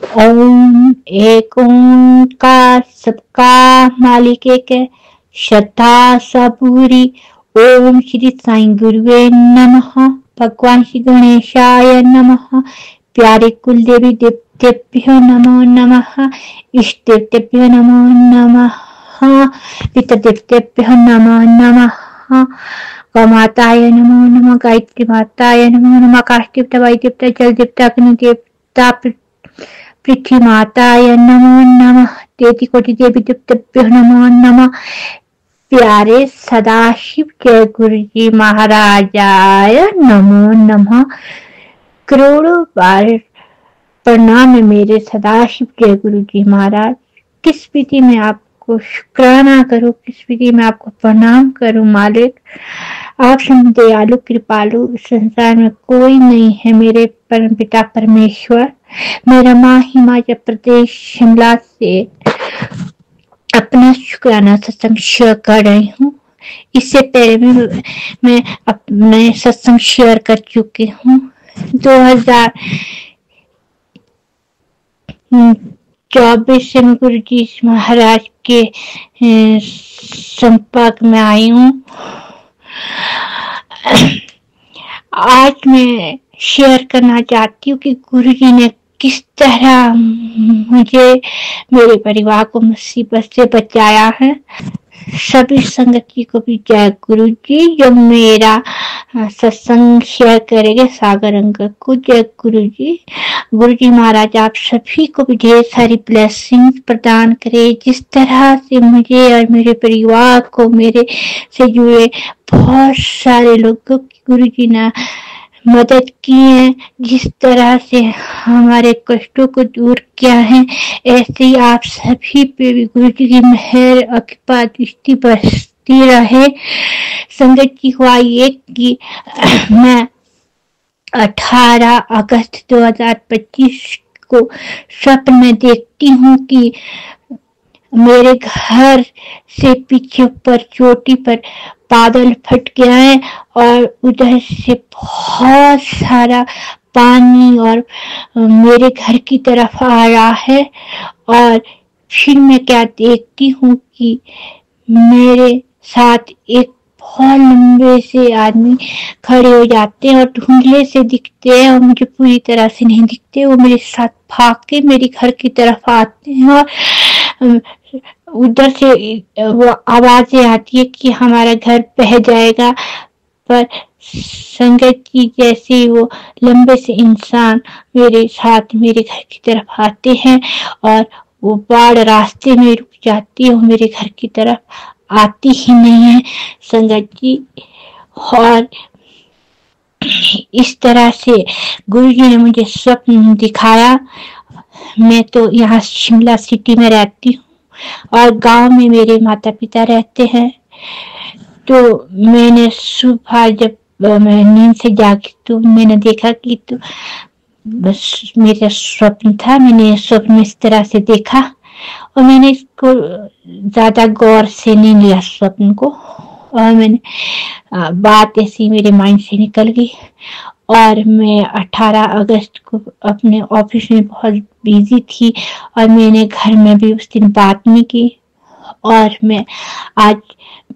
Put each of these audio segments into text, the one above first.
ओम एक ओंकार सबका मालिक एक है, श्रद्धा सबूरी। ओम श्री साईं गुरुवे नमः। भगवान श्री गणेशाय नमः। प्यारे कुल देवी देवतेभ्यो नमो नमः। इष्ट देवतेभ्यो नमो नमः। पितृ देवतेभ्यो नमो नमः। गौमाताय नमो नमः। गायत्री माताय नमो नमः। आकाश देवता, वायु देवता, जल देवता, अग्नि देवता, पृथ्वी माताय नमो नमः। तेती कोटि देवी देवतेभ्यो नमो नमः। प्यारे सदाशिव जय गुरु जी महाराजाय नमो नमः। करोड़ों बार प्रणाम मेरे सदाशिव जय गुरु जी महाराज। किस विधि में आपको शुक्राना करूं, किस विधि में आपको प्रणाम करूं मालिक। आप दयालु कृपालु, संसार में कोई नहीं है मेरे परम पिता परमेश्वर। मैं रमा हिमाचल प्रदेश शिमला से अपना शुक्राना सत्संग शेयर कर रही हूँ। इससे पहले मैं अपने सत्संग शेयर कर चुकी हूँ। 2024 से मैं गुरु जी महाराज के संपर्क में आई हूँ। आज मैं शेयर करना चाहती हूँ कि गुरु जी ने किस तरह मुझे, मेरे परिवार को मुसीबत से बचाया है। सभी संगति को भी जय गुरु जी। जो मेरा सत्संग शेयर करेंगे सागर अंकल को जय गुरु जी। गुरु जी महाराज आप सभी को भी ढेर सारी ब्लेसिंग्स प्रदान करे। जिस तरह से मुझे और मेरे परिवार को, मेरे से जुड़े बहुत सारे लोगों की गुरु जी ने मदद की है, जिस तरह से हमारे कष्टों को दूर किया है, ऐसे ही आप सभी पे भी गुरु जी की मेहर कृपा दृष्टि बरसती रहे। संगत जी हुआ ये कि मैं 18 अगस्त 2025 को स्वप्न में देखती हूँ कि मेरे घर से पीछे ऊपर चोटी पर बादल फट गया है और उधर से बहुत सारा पानी और मेरे घर की तरफ आ रहा है। और फिर मैं क्या देखती हूँ कि मेरे साथ एक बहुत लंबे से आदमी खड़े हो जाते हैं और धुंधले से दिखते हैं और मुझे पूरी तरह से नहीं दिखते। वो मेरे साथ भाग के मेरे घर की तरफ आते हैं और उधर से वो आवाजें आती है कि हमारा घर बह जाएगा। पर संगत जी जैसे वो लंबे से इंसान मेरे साथ मेरे घर की तरफ आते हैं और वो बाढ़ रास्ते में रुक जाती है, वो मेरे घर की तरफ आती ही नहीं है संगत जी। और इस तरह से गुरु जी ने मुझे स्वप्न दिखाया। मैं तो यहाँ शिमला सिटी में रहती हूँ और गांव में मेरे माता पिता रहते हैं। तो मैंने सुबह जब मैं नींद से जागी तो मैंने देखा कि तो बस मेरा स्वप्न था। मैंने स्वप्न इस तरह से देखा और मैंने इसको ज्यादा गौर से नहीं लिया स्वप्न को, और मैंने बात ऐसी मेरे माइंड से निकल गई। और मैं 18 अगस्त को अपने ऑफिस में बहुत बिजी थी और मैंने घर में भी उस दिन बात नहीं की। और मैं आज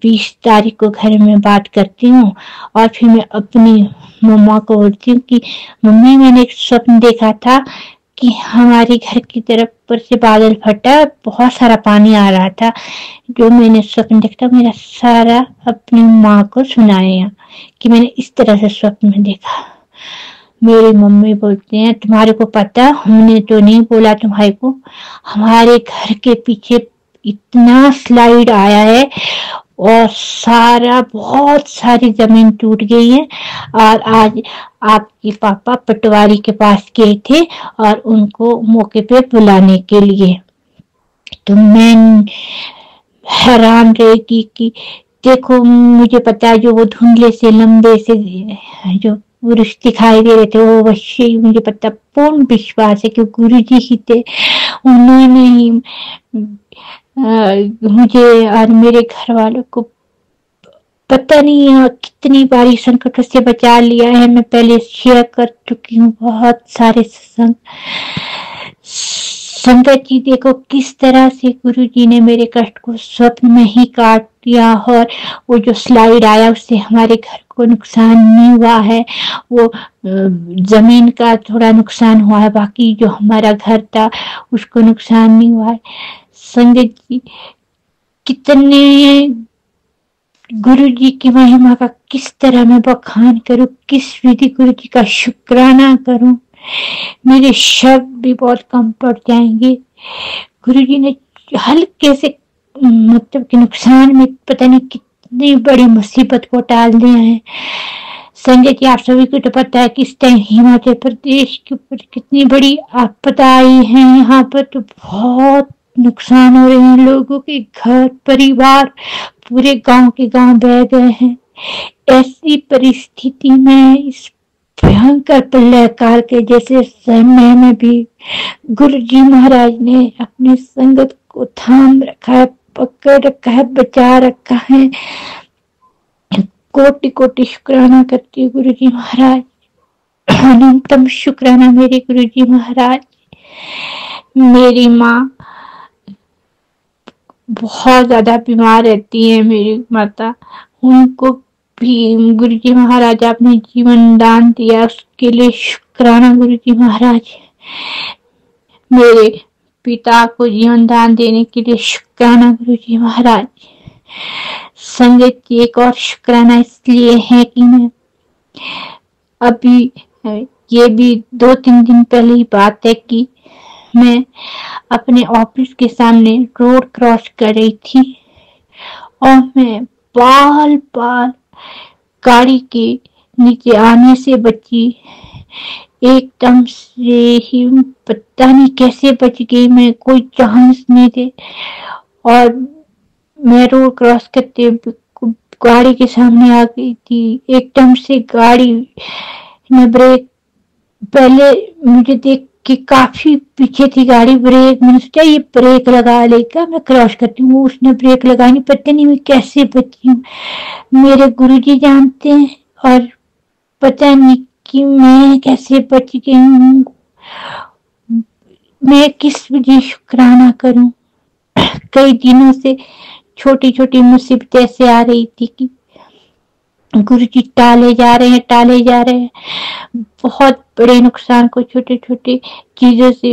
20 तारीख को घर में बात करती हूँ और फिर मैं अपनी मम्मा को बोलती हूँ कि मम्मी मैंने एक स्वप्न देखा था कि हमारे घर की तरफ पर से बादल फटा, बहुत सारा पानी आ रहा था। जो मैंने स्वप्न देखा मेरा सारा अपनी माँ को सुनाया कि मैंने इस तरह से स्वप्न में देखा। मेरी मम्मी बोलते हैं तुम्हारे को पता, हमने तो नहीं बोला तुम्हारे को, हमारे घर के पीछे इतना स्लाइड आया है और बहुत सारी जमीन टूट गई है। और आज आपके पापा पटवारी के पास गए थे और उनको मौके पे बुलाने के लिए। तो मैं हैरान रहेगी कि देखो मुझे पता है जो वो धुंधले से लंबे से जो पुरुष दिखाई दे रहे थे वो वही मुझे पता, पूर्ण विश्वास है कि गुरु जी ही थे। उन्होंने ही मुझे और मेरे घर वालों को पता नहीं कितनी बारी संकटों से बचा लिया है। मैं पहले शेयर कर चुकी हूँ बहुत सारे सत्संग। संगत जी देखो किस तरह से गुरु जी ने मेरे कष्ट को स्वप्न में ही काट दिया, और वो जो स्लाइड आया उससे हमारे घर को नुकसान नहीं हुआ है। वो जमीन का थोड़ा नुकसान हुआ है, बाकी जो हमारा घर था उसको नुकसान नहीं हुआ है। संगत जी कितने गुरु जी की महिमा का किस तरह मैं बखान करूं, किस विधि गुरु जी का शुक्राना करूं, मेरे शब्द भी बहुत कम पड़ जाएंगे। गुरु जी ने हल्के से मतलब कि नुकसान में पता नहीं कितनी बड़ी मुसीबत को टाल दिया है। संजय जी आप सभी को तो पता है कि इस टाइम हिमाचल प्रदेश के ऊपर कितनी बड़ी आपदा आई है। यहाँ पर तो बहुत नुकसान हो रहे हैं, लोगों के घर परिवार पूरे गांव के गांव बह गए हैं। ऐसी परिस्थिति में इस भयंकर प्रलय काल के जैसे समय में भी गुरु जी महाराज ने अपनी संगत को थाम रखा है, पकड़ रखा है, बचा रखा है। कोटि कोटि शुक्राना करती हूँ गुरु जी महाराज, अनंतम शुक्राना मेरे गुरु जी महाराज। मेरी माँ बहुत ज्यादा बीमार रहती है, मेरी माता, उनको भी गुरु जी महाराज आपने जीवन दान दिया, उसके लिए शुक्राना गुरु जी महाराज। मेरे पिता को जीवन दान देने के लिए शुक्राना गुरु जी महाराज। संगत जी एक और शुक्राना इसलिए है कि मैं अभी, ये भी 2-3 दिन पहले ही बात है कि मैं अपने ऑफिस के सामने रोड क्रॉस कर रही थी और मैं बाल बाल गाड़ी के नीचे आने से बची। एकदम से ही पता नहीं कैसे बच गई मैं, कोई चांस नहीं थे। और मैं रोड क्रॉस करते गाड़ी के सामने आ गई थी। एकदम से गाड़ी ने ब्रेक, पहले मुझे देख के काफी पीछे थी गाड़ी, ब्रेक, मैंने सोचा ये ब्रेक लगा लेगा, मैं क्रॉस करती हूँ, उसने ब्रेक लगाई नहीं। पता नहीं मैं कैसे बची हूँ, मेरे गुरुजी जानते हैं। और पता नहीं कि मैं कैसे बच गई हूँ, मैं किस वजह शुक्राना करूं। कई दिनों से छोटी छोटी मुसीबतें ऐसे आ रही थी कि गुरुजी टाले जा रहे हैं, बहुत बड़े नुकसान को छोटे छोटे चीजों से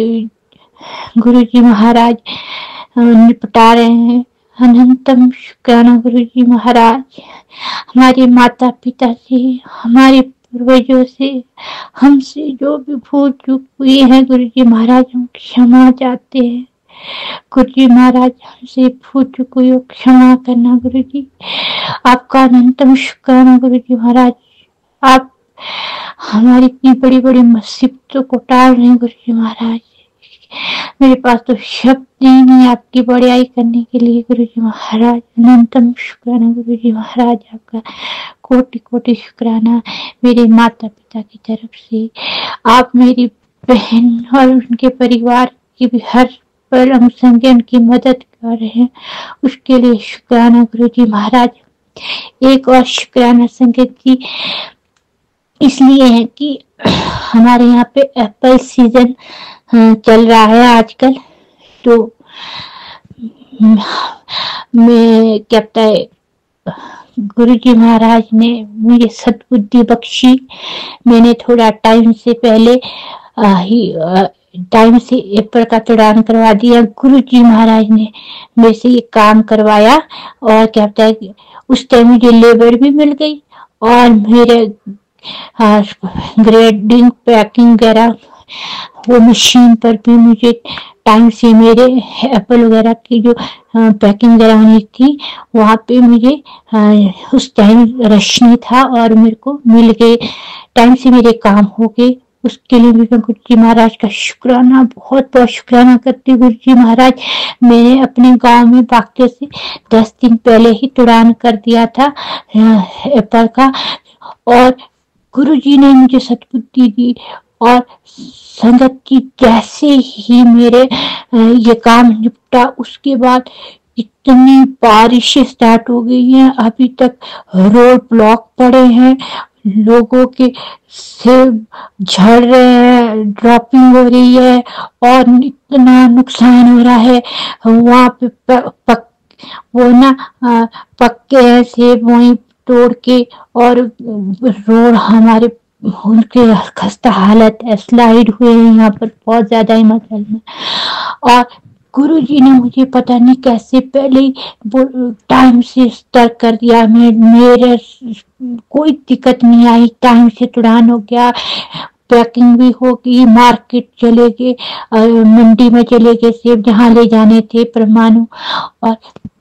गुरुजी महाराज निपटा रहे हैं। अनंतम शुक्राना गुरुजी महाराज। हमारे माता पिता से, हमारे पूर्वजों से, हमसे जो भी भूल चूक हुई है गुरुजी महाराज हम क्षमा चाहते हैं। गुरुजी महाराज हमसे भूल चूक हुई हो क्षमा करना गुरुजी। आपका अनंतम शुक्राना गुरुजी महाराज। आप हमारी इतनी बड़ी बड़ी मुसीबतों को टाल रहे हैं गुरुजी महाराज। मेरे पास तो शब्द ही नहीं आपकी बड़ाई करने के लिए गुरुजी महाराज। अनंतम शुक्राना गुरुजी महाराज, आपका कोटि कोटि शुक्राना मेरे माता पिता की तरफ से। आप मेरी बहन और उनके परिवार की भी हर पल अनुसंगे उनकी मदद कर रहे हैं, उसके लिए शुक्राना गुरुजी महाराज। एक और शुक्राना संगत जी इसलिए है कि हमारे यहाँ पे एप्पल सीजन चल रहा है आजकल। तो मैं क्या कहता है, गुरुजी महाराज ने मुझे सद्बुद्धि बख्शी। मैंने थोड़ा टाइम से पहले टाइम से एप्पल का तुड़ान करवा दिया। गुरुजी महाराज ने मेरे से ये काम करवाया और क्या कहता है उस टाइम मुझे लेबर भी मिल गई और मेरे ग्रेडिंग पैकिंग वगैरह वो मशीन पर भी मुझे टाइम से मेरे एप्पल वगैरह की जो पैकिंग वगैरह होनी थी वहाँ पे मुझे उस टाइम रश नहीं था और मेरे को मिल गए, टाइम से मेरे काम हो गए। उसके लिए भी मैं गुरुजी महाराज का शुक्राना बहुत बहुत शुक्राना करती हूँ। गुरुजी महाराज, मैंने अपने गांव में बाकी से 10 दिन पहले ही तुड़ान कर दिया था एप्पल का और गुरुजी ने मुझे सद्बुद्धि दी। और संगत की जैसे ही मेरे ये काम निपटा उसके बाद इतनी बारिशें स्टार्ट हो गई हैं, अभी तक रोड ब्लॉक पड़े हैं, लोगों के सिर झड़ रहे हैं, ड्रॉपिंग हो रही है और इतना नुकसान हो रहा है। वहाँ पे वो ना पक्के हैं सेब वहीं तोड़ के, और रोड हमारे उनके खस्ता हालत है, स्लाइड हुए हैं यहाँ पर बहुत ज्यादा हिमाचल में। और गुरुजी ने मुझे पता नहीं कैसे पहले वो टाइम से स्टार्ट कर दिया। मेरे कोई दिक्कत नहीं आई, टाइम से तुड़ान हो गया, पैकिंग भी होगी, मार्केट चले गए, मंडी में चले गए सेब जहाँ ले जाने थे परमाणु। और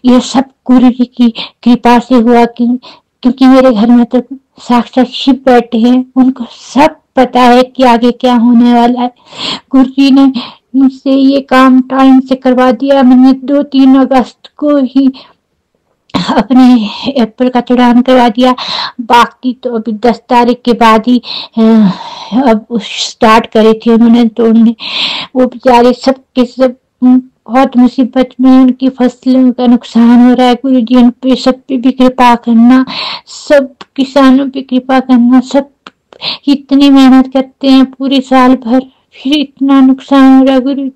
ये सब गुरु जी की कृपा से हुआ, क्योंकि मेरे घर में तो साक्षात शिव बैठे हैं, उनको सब पता है कि आगे क्या होने वाला है। गुरु जी ने मुझसे ये काम टाइम से करवा दिया। मैंने 2-3 अगस्त को ही अपने एप्पल का चढ़ान करवा दिया। बाकी तो अभी 10 तारीख के बाद ही अब स्टार्ट करे थे उन्होंने तोड़ने। वो बेचारे सब के सब बहुत मुसीबत में, उनकी फसलों का नुकसान हो रहा है। गुरु जी उन पे सब पे भी कृपा करना, सब किसानों पे कृपा करना। सब इतनी मेहनत करते हैं पूरे साल भर, फिर इतना नुकसान हो रहा है। गुरु जी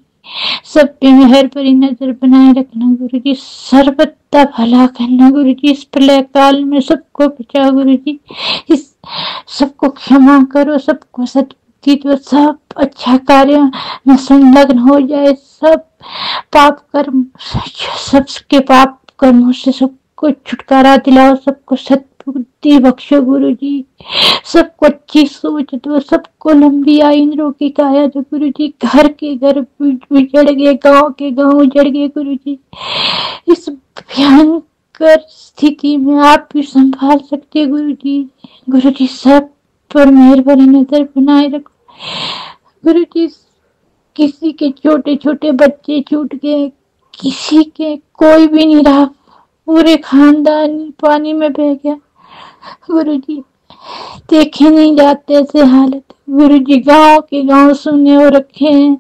सब पे मेहर भरी नजर बनाए रखना। गुरु जी सर्वदा भला करना। गुरु जी इस प्रलय काल में सबको बचाओ। गुरु जी इस सबको क्षमा करो, सबको सद्बुद्धि दो, सब अच्छा कार्य में संलग्न हो जाए। सब पाप कर्म, सबके पाप कर्मों से सबको छुटकारा दिलाओ, सबको सद्बुद्धि बख्शो। गुरु जी सबको अच्छी सोच दो, सबको लंबी आयु निरोगी काया दो। गुरु जी घर के घर उजड़ गए, गांव के गांव उजड़ गए। गुरु जी इस भयंकर स्थिति में आप भी संभाल सकते। गुरु जी सब पर मेहरबानी नजर बनाए रखो। गुरु जी किसी के छोटे छोटे बच्चे छूट गए, किसी के कोई भी नहीं रहा, पूरे खानदान पानी में बह गया। गुरु जी देखे नहीं जाते ऐसे हालत। गुरु जी गाँव के गाँव सुने हो रखे हैं।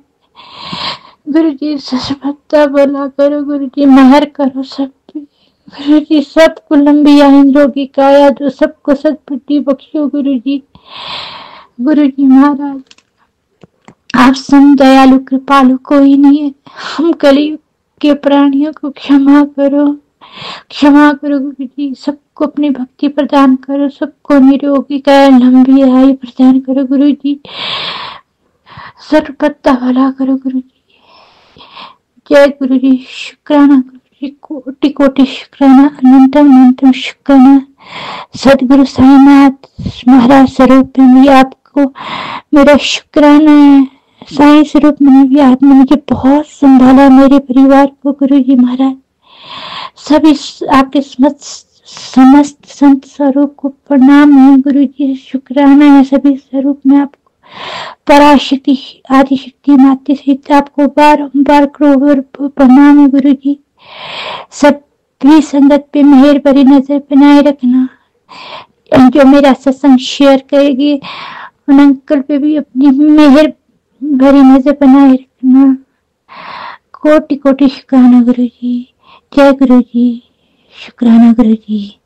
गुरु जी सर्वदा भला करो। गुरु जी मेहर करो सब पे। गुरु जी सबको लंबी आयु निरोगी काया दो, सबको सद्बुद्धि बख्शो। गुरु जी महाराज आप सम दयालु कृपालु कोई नहीं है। हम कलयुग के प्राणियों को क्षमा करो गुरु जी। सबको अपनी भक्ति प्रदान करो, सबको निरोगी काया लंबी आयु प्रदान करो। गुरु जी सर्वदा भला करो। गुरु जी जय गुरु जी। शुक्राना गुरु जी, कोटि कोटि शुक्राना, अनंतम अनंतम शुक्राना। सदगुरु साईनाथ महाराज स्वरूप में भी आपको मेरा शुक्राना है। साईं स्वरूप में भी आपने मुझे बहुत संभाला, मेरे परिवार को। गुरु जी महाराज सभी आपके समस्त संत स्वरूप को प्रणाम है। गुरु जी शुक्राना है सभी स्वरूप में आपको। पराशक्ति आदि शक्ति माते सहित आपको बारंबार करोड़ प्रणाम है। गुरु जी सभी संगत पे मेहर भरी नजर बनाए रखना। जो मेरा सत्संग शेयर करेगी उन अंकल पे भी अपनी मेहर भरी नजर बनाए रखना। कोटि कोटि शुक्राना गुरु जी। जय गुरु जी। शुक्राना गुरु जी।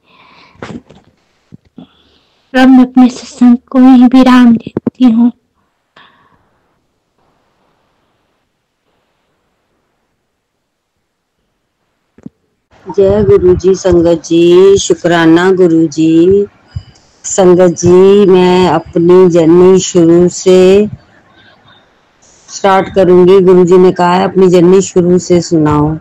अब मैं अपने सत्संग को ही विराम देती हूँ। जय गुरु जी। संगत जी शुक्राना गुरु जी। संगत जी मैं अपनी जर्नी शुरू से स्टार्ट करूंगी। गुरु जी ने कहा है अपनी जर्नी शुरू से सुनाओ।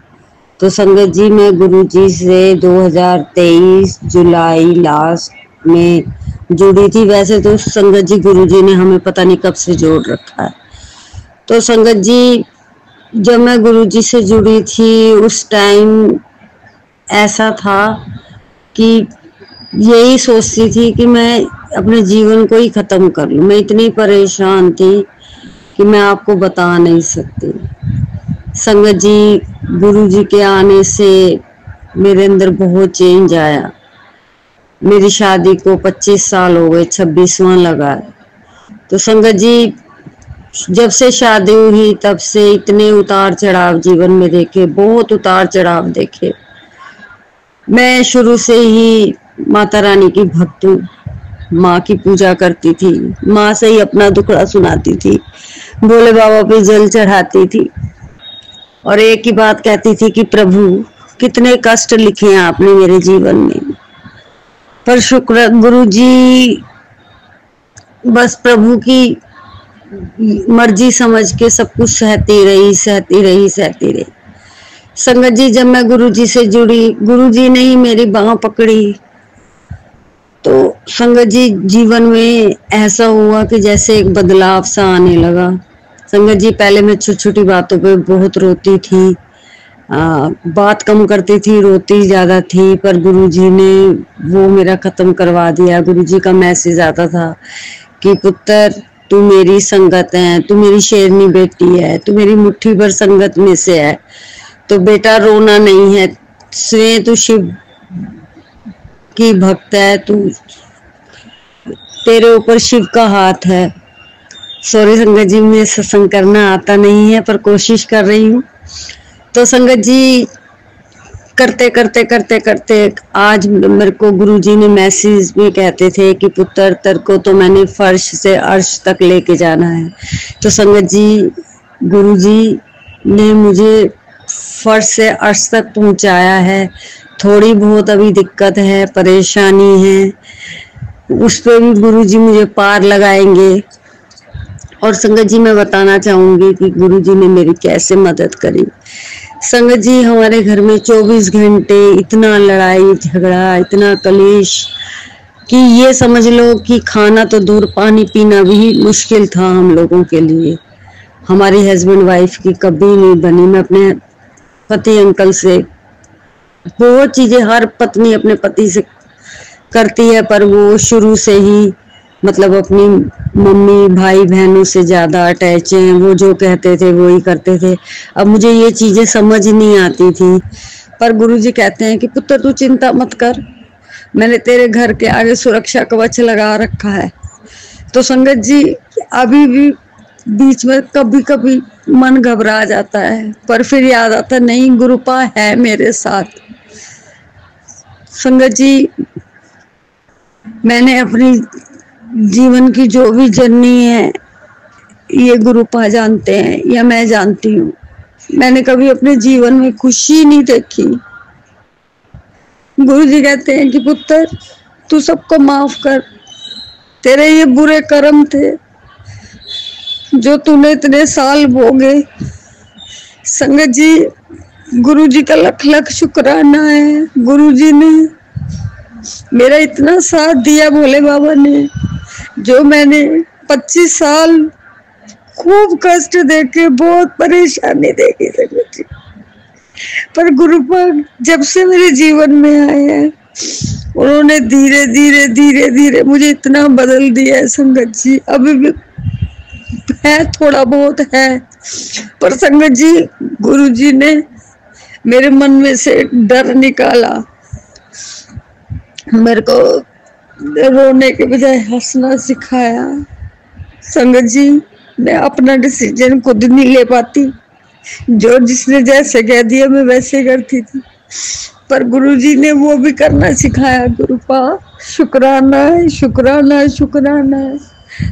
तो संगत जी मैं गुरु जी से 2023 जुलाई लास्ट में जुड़ी थी। वैसे तो संगत जी गुरु जी ने हमें पता नहीं कब से जोड़ रखा है। तो संगत जी जब मैं गुरु जी से जुड़ी थी उस टाइम ऐसा था कि यही सोचती थी कि मैं अपने जीवन को ही खत्म कर लूं। मैं इतनी परेशान थी कि मैं आपको बता नहीं सकती। संगत जी गुरु जी के आने से मेरे अंदर बहुत चेंज आया। मेरी शादी को 25 साल हो गए, 26वां लगा। तो संगत जी जब से शादी हुई तब से इतने उतार चढ़ाव जीवन में देखे, बहुत उतार चढ़ाव देखे। मैं शुरू से ही माता रानी की भक्त हूँ। माँ की पूजा करती थी, माँ से ही अपना दुखड़ा सुनाती थी, भोले बाबा पे जल चढ़ाती थी और एक ही बात कहती थी कि प्रभु कितने कष्ट लिखे हैं आपने मेरे जीवन में, पर शुक्र गुरु जी बस प्रभु की मर्जी समझ के सब कुछ सहती रही सहती रही सहती रही। संगत जी, जब मैं गुरु जी से जुड़ी, गुरु जी ने ही मेरी बांह पकड़ी, तो संगत जी जीवन में ऐसा हुआ कि जैसे एक बदलाव सा आने लगा। संगत जी, पहले मैं छोटी छोटी बातों पे बहुत रोती थी, बात कम करती थी, रोती ज्यादा थी, पर गुरुजी ने वो मेरा खत्म करवा दिया। गुरुजी का मैसेज आता था कि पुत्र तू मेरी संगत है, तू मेरी शेरनी बेटी है, तू मेरी मुट्ठी भर संगत में से है, तो बेटा रोना नहीं है, स्वयं तू शिव की भक्त है, तू तेरे ऊपर शिव का हाथ है। सॉरी संगत जी, मुझे सत्संग करना आता नहीं है पर कोशिश कर रही हूँ। तो संगत जी करते करते करते करते आज मेरे को गुरुजी ने मैसेज में कहते थे कि पुत्र तेरे को तो मैंने फर्श से अर्श तक लेके जाना है। तो संगत जी गुरुजी ने मुझे फर्श से अर्श तक पहुंचाया है। थोड़ी बहुत अभी दिक्कत है, परेशानी है, उस पर भी गुरुजी मुझे पार लगाएंगे। और संगत जी मैं बताना चाहूंगी कि गुरुजी ने मेरी कैसे मदद करी। संगत जी हमारे घर में 24 घंटे इतना लड़ाई झगड़ा, इतना कलेश कि ये समझ लो कि खाना तो दूर, पानी पीना भी मुश्किल था हम लोगों के लिए। हमारी हस्बैंड वाइफ की कभी नहीं बनी। मैं अपने पति अंकल से बहुत चीजें, हर पत्नी अपने पति से करती है, पर वो शुरू से ही मतलब अपनी मम्मी भाई बहनों से ज्यादा अटैच हैं। वो जो कहते थे वो ही करते थे। अब मुझे ये चीजें समझ नहीं आती थी, पर गुरुजी कहते हैं कि पुत्र तू चिंता मत कर, मैंने तेरे घर के आगे सुरक्षा कवच लगा रखा है। तो संगत जी अभी भी बीच में कभी कभी मन घबरा जाता है, पर फिर याद आता नहीं गुरुपा है मेरे साथ। संगत जी मैंने अपनी जीवन की जो भी जर्नी है ये गुरुपा जानते हैं या मैं जानती हूँ। मैंने कभी अपने जीवन में खुशी नहीं देखी। गुरुजी कहते हैं कि पुत्र तू सबको माफ कर, तेरे ये बुरे कर्म थे जो तूने इतने साल भोगे। संगत जी गुरुजी का लख लख शुक्राना है। गुरुजी ने मेरा इतना साथ दिया, भोले बाबा ने, जो मैंने 25 साल खूब कष्ट देके, बहुत परेशानी देखी संगत जी, पर गुरुपा जब से मेरे जीवन में आए हैं उन्होंने धीरे धीरे धीरे धीरे मुझे इतना बदल दिया है। संगत जी अभी भी है, थोड़ा बहुत है, पर संगत जी गुरुजी ने मेरे मन में से डर निकाला। मेरे को रोने के बजाय हंसना सिखाया। संगत जी मैं अपना डिसीजन खुद नहीं ले पाती, जो जिसने जैसे कह दिया मैं वैसे करती थी, पर गुरुजी ने वो भी करना सिखाया। गुरुपा शुक्राना है, शुक्राना है, शुक्राना है,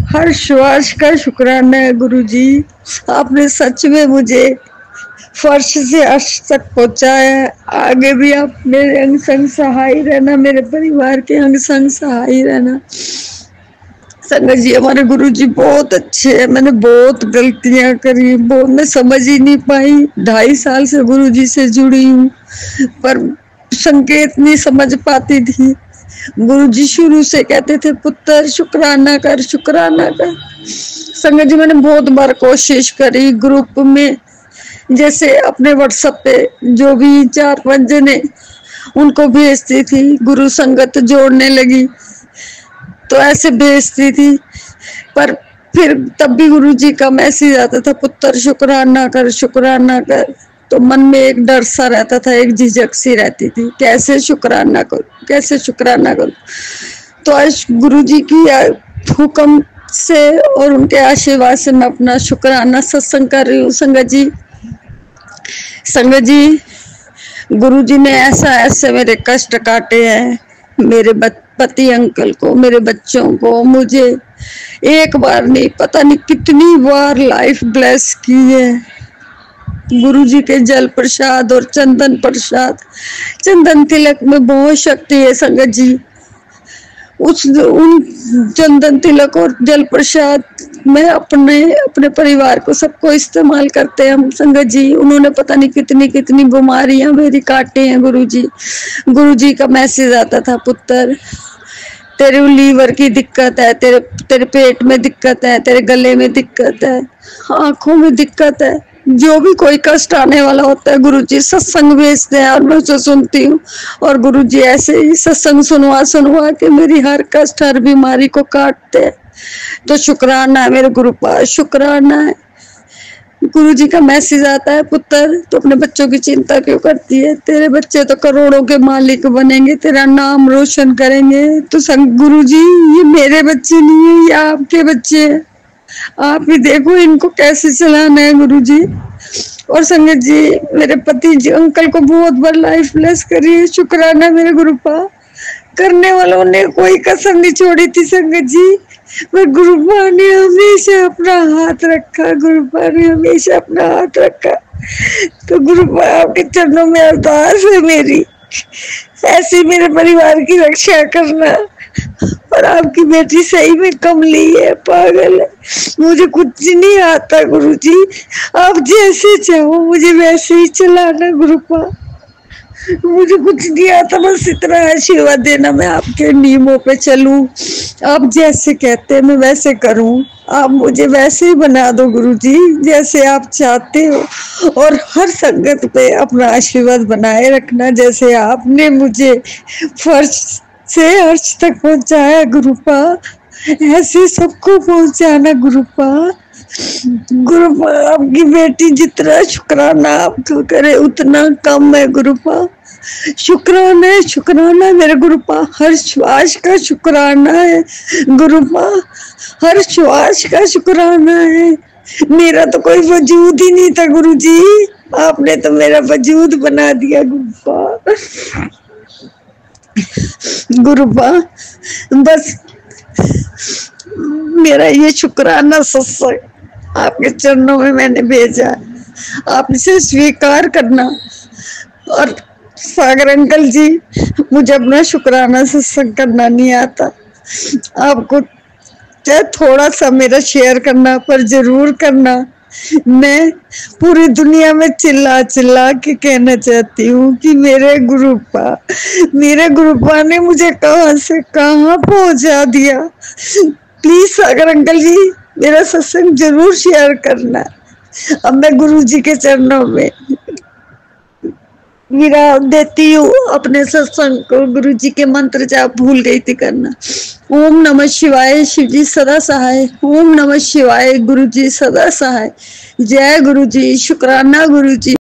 हर श्वास का शुक्राना है। गुरुजी आपने सच में मुझे फर्श से अर्श तक पहुंचाया। आगे भी आप मेरे अंग संग सहाय रहना, मेरे परिवार के अंग संग सहाय रहना। संगत जी हमारे गुरुजी बहुत अच्छे हैं। मैंने बहुत गलतियां करी, बहुत मैं समझ ही नहीं पाई। 2.5 साल से गुरुजी से जुड़ी हूँ, पर संकेत नहीं समझ पाती थी। गुरुजी शुरू से कहते थे पुत्र शुक्राना कर, शुक्राना कर। संगत जी मैंने बहुत बार कोशिश करी, ग्रुप में जैसे अपने व्हाट्सएप पे जो भी 4-5 जने उनको भेजती थी, गुरु संगत जोड़ने लगी तो ऐसे भेजती थी, पर फिर तब भी गुरुजी का मैसेज आता था पुत्र शुक्राना कर, शुक्राना कर। तो मन में एक डर सा रहता था, एक झिझक सी रहती थी, कैसे शुक्राना करूं, कैसे शुक्राना करूं। तो आज गुरुजी की हुक्म से और उनके आशीर्वाद से मैं अपना शुक्राना सत्संग कर रही हूँ। संगत जी, संगत जी गुरुजी ने ऐसे मेरे कष्ट काटे हैं। मेरे पति अंकल को, मेरे बच्चों को, मुझे एक बार नहीं पता नहीं कितनी बार लाइफ ब्लेस की है। गुरु जी के जल प्रसाद और चंदन प्रसाद, चंदन तिलक में बहुत शक्ति है संगत जी। उन चंदन तिलक और जल प्रसाद में अपने परिवार को सबको इस्तेमाल करते हैं हम संगत जी। उन्होंने पता नहीं कितनी कितनी बीमारियां मेरी काटे हैं गुरु जी। गुरु जी का मैसेज आता था, पुत्र तेरे लीवर की दिक्कत है, तेरे पेट में दिक्कत है, तेरे गले में दिक्कत है, आंखों में दिक्कत है, जो भी कोई कष्ट आने वाला होता है गुरुजी सत्संग भेजते हैं और मैं उसे सुनती हूँ। और गुरुजी ऐसे ही सत्संग सुनवा के मेरी हर कष्ट हर बीमारी को काटते हैं। तो शुक्राना है मेरे गुरु पास, शुक्राना है। गुरुजी का मैसेज आता है, पुत्र तो अपने बच्चों की चिंता क्यों करती है, तेरे बच्चे तो करोड़ों के मालिक बनेंगे, तेरा नाम रोशन करेंगे। तो गुरुजी ये मेरे बच्चे नहीं है, ये आपके बच्चे हैं, आप ही देखो इनको कैसे चलाना है गुरुजी। और संगत जी मेरे पति जी अंकल को बहुत बार लाइफ ब्लेस करी है, शुक्राना मेरे गुरुपा। करने वालों ने कोई कसम नहीं छोड़ी थी संगत जी, पर गुरुपा ने हमेशा अपना हाथ रखा, गुरुपा ने हमेशा अपना हाथ रखा। तो गुरुपा आपके चरणों में अरदास है मेरी, ऐसे मेरे परिवार की रक्षा करना। और आपकी बेटी सही में कमली है, पागल है, मुझे कुछ नहीं आता गुरुजी, आप जैसे चाहो मुझे वैसे ही चलाना गुरुपा। मुझे कुछ नहीं आता, बस इतना आशीर्वाद देना, मैं आपके नियमों पे चलूं, आप जैसे कहते हैं मैं वैसे करूं, आप मुझे वैसे ही बना दो गुरुजी जैसे आप चाहते हो। और हर संगत पे अपना आशीर्वाद बनाए रखना, जैसे आपने मुझे फर्श से अर्श तक पहुंचाया गुरुपा, ऐसे सबको पहुंचाना गुरुपा। गुरुपा आपकी बेटी जितना शुक्राना आपको करे उतना कम है गुरुपा। शुक्राना है, शुक्राना है मेरे गुरुपा, हर श्वास का शुक्राना है गुरुपा, हर श्वास का शुक्राना है। मेरा तो कोई वजूद ही नहीं था गुरुजी, आपने तो मेरा वजूद बना दिया गुरुपा। गुरुपा बस मेरा ये शुक्राना सत्संग आपके चरणों में मैंने भेजा, आप इसे स्वीकार करना। और सागर अंकल जी मुझे अपना शुक्राना सत्संग करना नहीं आता, आपको चाहे थोड़ा सा मेरा शेयर करना पर जरूर करना। मैं पूरी दुनिया में चिल्ला चिल्ला के कहना चाहती हूँ कि मेरे गुरुपा ने मुझे कहाँ से कहाँ पहुंचा दिया। प्लीज सागर अंकल जी मेरा सत्संग जरूर शेयर करना। अब मैं गुरु जी के चरणों में मेरा देती हूँ अपने सत्संग को। गुरु जी के मंत्र जाप भूल गई थी करना। ओम नमः शिवाय, शिव जी सदा सहाय। ओम नमः शिवाय, गुरु जी सदा सहाय। जय गुरु जी, शुक्राना गुरु जी।